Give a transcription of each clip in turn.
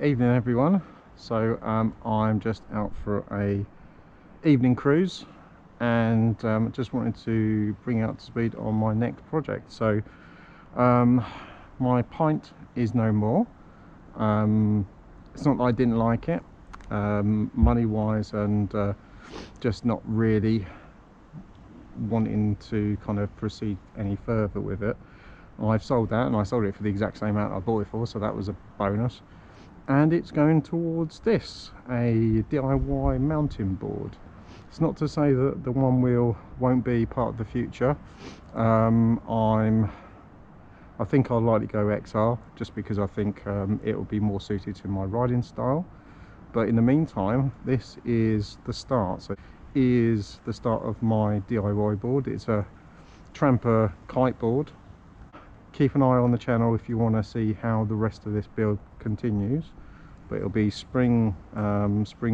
Evening everyone. So I'm just out for a evening cruise and just wanted to bring out to speed on my next project. So my Pint is no more. It's not that I didn't like it, money wise, and just not really wanting to kind of proceed any further with it. I've sold that, and I sold it for the exact same amount I bought it for, so that was a bonus. And it's going towards this, a DIY mountain board. It's not to say that the one wheel won't be part of the future. I think I'll likely go XR, just because I think it will be more suited to my riding style. But in the meantime, this is the start. So is the start of my DIY board. It's a Trampa Kite board. Keep an eye on the channel if you want to see how the rest of this build continues, but it'll be spring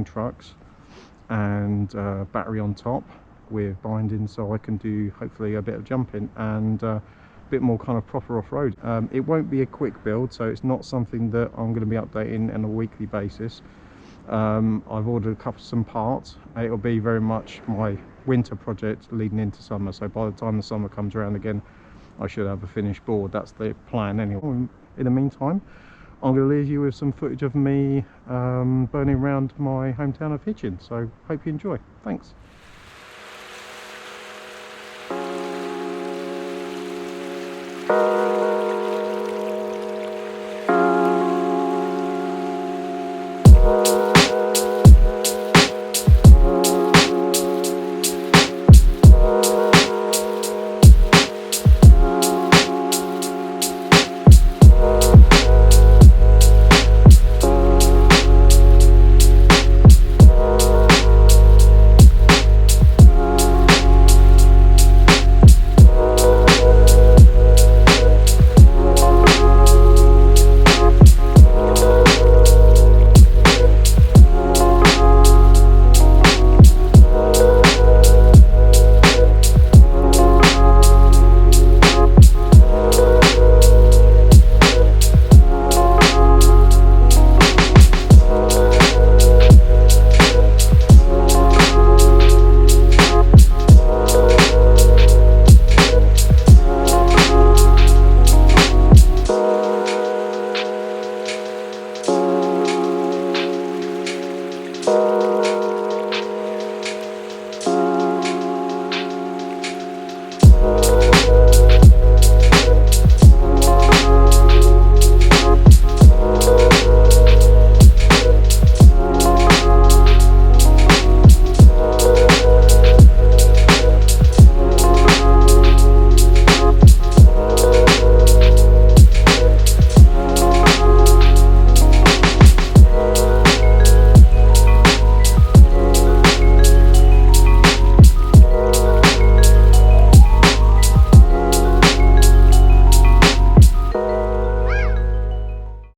trucks and battery on top with binding, so I can do hopefully a bit of jumping and a bit more kind of proper off-road. It won't be a quick build, so it's not something that I'm going to be updating on a weekly basis. I've ordered some parts. It'll be very much my winter project leading into summer, so by the time the summer comes around again, I should have a finished board. That's the plan anyway. In the meantime, I'm going to leave you with some footage of me burning around my hometown of Hitchin. So hope you enjoy. Thanks.